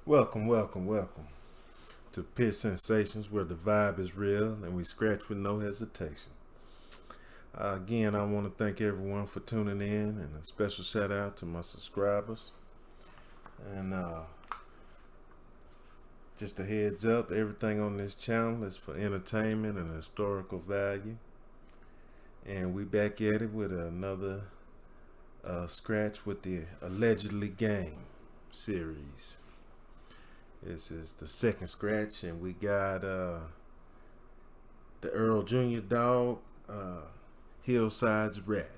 Welcome to Pit Sensations, where the vibe is real and we scratch with no hesitation. Again, I want to thank everyone for tuning in, and a special shout out to my subscribers. And just a heads up, everything on this channel is for entertainment and historical value. And we back at it with another scratch with the Allegedly Game series. This is the second scratch, and we got the Earl Jr. dog, Hillside's rat.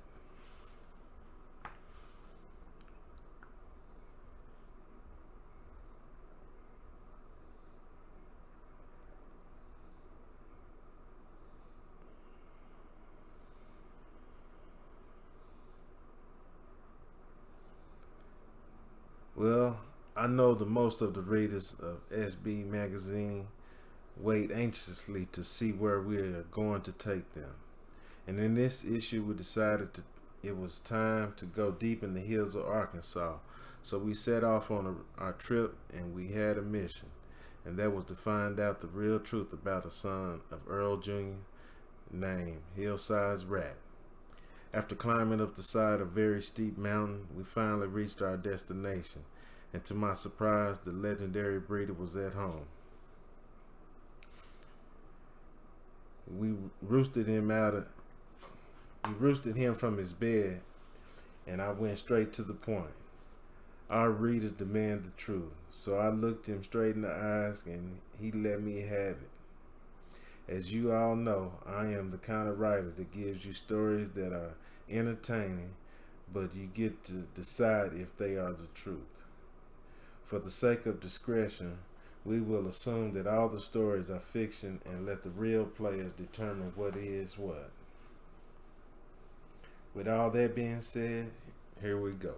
Well, I know the most of the readers of SB magazine wait anxiously to see where we are going to take them. And in this issue, we decided it was time to go deep in the hills of Arkansas. So we set off on our trip, and we had a mission, and that was to find out the real truth about a son of Earl Jr. named Hillside's Rat. After climbing up the side of a very steep mountain, we finally reached our destination, and to my surprise, the legendary breeder was at home. We roosted him from his bed, and I went straight to the point. Our readers demand the truth, so I looked him straight in the eyes, and he let me have it. As you all know, I am the kind of writer that gives you stories that are entertaining, but you get to decide if they are the truth. For the sake of discretion, we will assume that all the stories are fiction and let the real players determine what is what. With all that being said, here we go.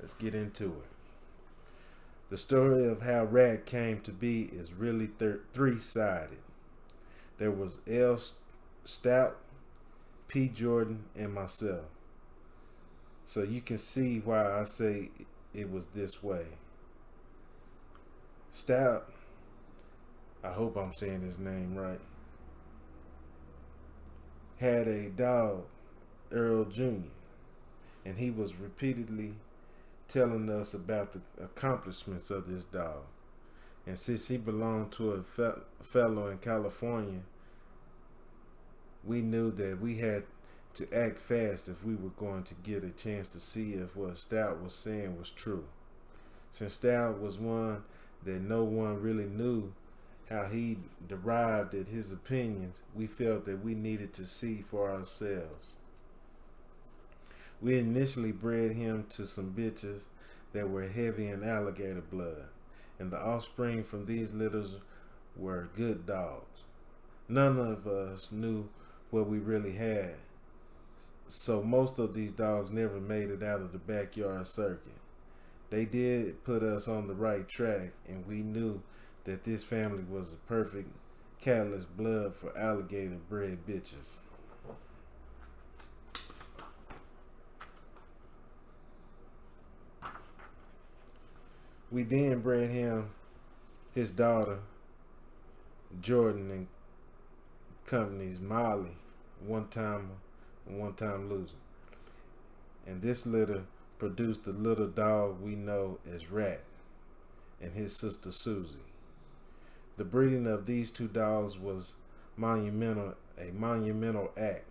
Let's get into it. The story of how Rat came to be is really three-sided. There was L. Stout, P. Jordan, and myself. So you can see why I say it was this way. Stout, I hope I'm saying his name right, had a dog, Earl Jr., and he was repeatedly telling us about the accomplishments of this dog. And since he belonged to a fellow in California, we knew that we had to act fast if we were going to get a chance to see if what Stout was saying was true. Since Stout was one that no one really knew how he derived at his opinions, we felt that we needed to see for ourselves. We initially bred him to some bitches that were heavy in alligator blood, and the offspring from these litters were good dogs. None of us knew what we really had, so most of these dogs never made it out of the backyard circuit. They did put us on the right track, and we knew that this family was a perfect catalyst blood for alligator bred bitches. We then bred him his daughter, Jordan and Company's Molly, one time loser. And this litter produced the little dog we know as Rat and his sister Susie. The breeding of these two dogs was a monumental act,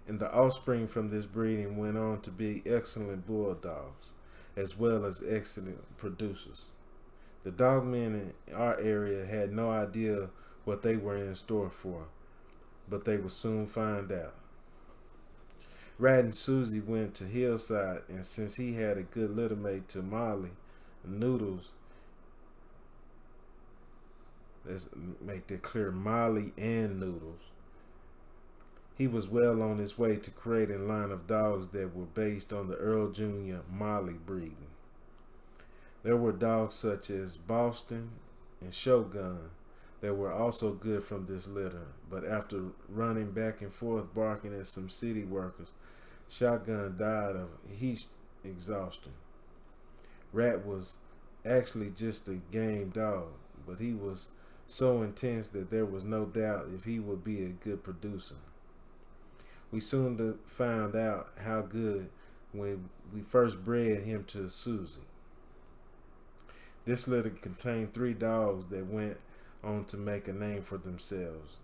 and the offspring from this breeding went on to be excellent bulldogs, as well as excellent producers. The dogmen in our area had no idea what they were in store for, but they would soon find out. Rat and Susie went to Hillside, and since he had a good little mate to Molly, Noodles, let's make that clear, Molly and Noodles, he was well on his way to creating a line of dogs that were based on the Earl Jr. Molly breeding. There were dogs such as Boston and Shogun that were also good from this litter, but after running back and forth barking at some city workers, Shotgun died of heat exhaustion. Rat was actually just a game dog, but he was so intense that there was no doubt if he would be a good producer. We soon found out how good when we first bred him to Susie. This litter contained three dogs that went on to make a name for themselves: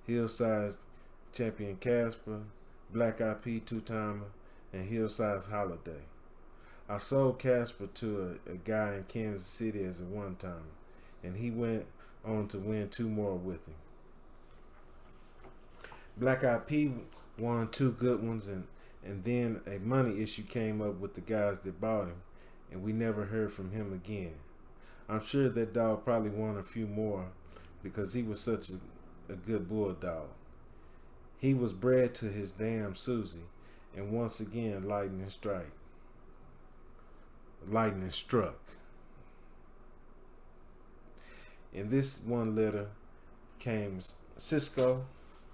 Hillside's champion Casper, Black IP two-timer, and Hillside's Holiday. I sold Casper to a guy in Kansas City as a one-timer, and he went on to win two more with him. Black IP won two good ones, and then a money issue came up with the guys that bought him, and we never heard from him again. I'm sure that dog probably won a few more because he was such a good bulldog. He was bred to his damn Susie, and once again lightning struck. In this one litter came Cisco,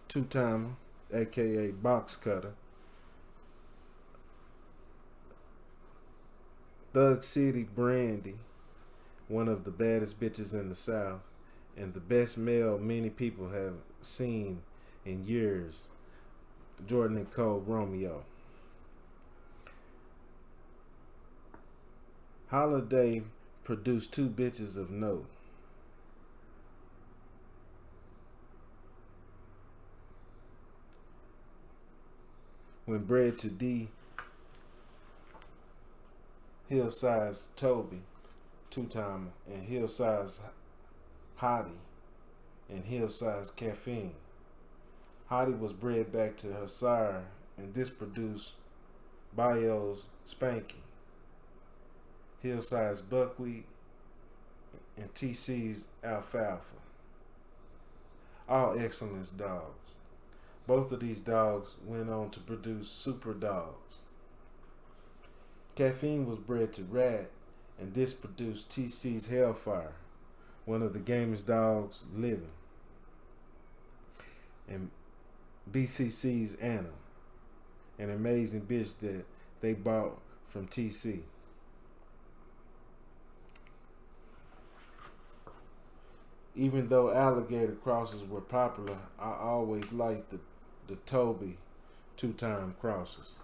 two-timer, aka Box Cutter, Thug City Brandy, one of the baddest bitches in the South, and the best male many people have seen in years, Jordan and Cole Romeo. Holiday produced two bitches of note. When bred to D, Hillside's Toby, two-timer, and Hillside's Hottie, and Hillside's Caffeine. Hottie was bred back to her sire, and this produced Bio's Spanky, Hillside's Buckwheat, and TC's Alfalfa. All excellent dogs. Both of these dogs went on to produce super dogs. Caffeine was bred to Rat, and this produced TC's Hellfire, one of the gamest dogs living, and BCC's Anna, an amazing bitch that they bought from TC. Even though alligator crosses were popular, I always liked the Toby two-time crosses.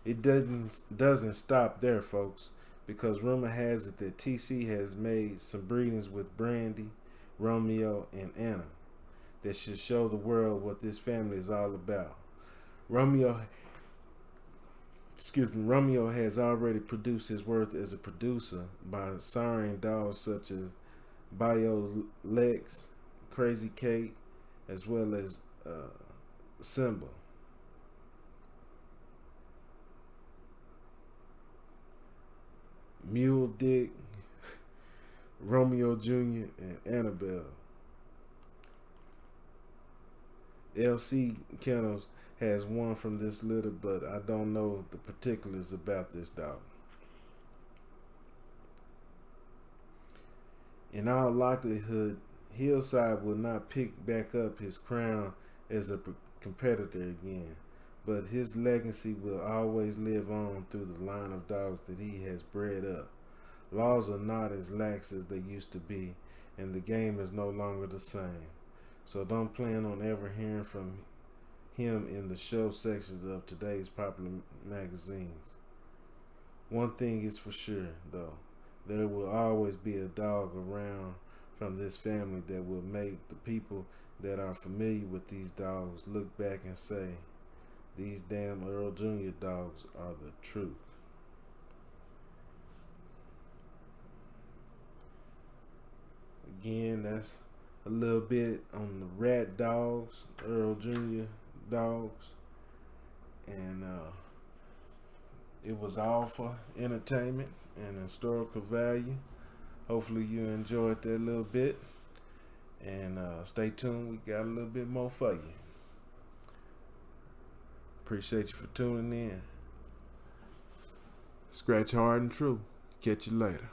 It doesn't stop there, folks, because rumor has it that TC has made some breedings with Brandy, Romeo, and Anna that should show the world what this family is all about. Romeo has already produced his worth as a producer by siring dogs such as Bio Lex, Crazy Kate, as well as Simba. Mule Dick, Romeo Jr., and Annabelle. LC Kennels has one from this litter, but I don't know the particulars about this dog. In all likelihood, Hillside will not pick back up his crown as a competitor again, but his legacy will always live on through the line of dogs that he has bred up. Laws are not as lax as they used to be, and the game is no longer the same. So don't plan on ever hearing from him in the show sections of today's popular magazines. One thing is for sure, though, there will always be a dog around from this family that will make the people that are familiar with these dogs look back and say, these damn Earl Jr. dogs are the truth. Again, that's a little bit on the Rat dogs, Earl Jr. dogs, and it was all for entertainment and historical value. Hopefully you enjoyed that little bit, and stay tuned, we got a little bit more for you. Appreciate you for tuning in. Scratch hard and true. Catch you later.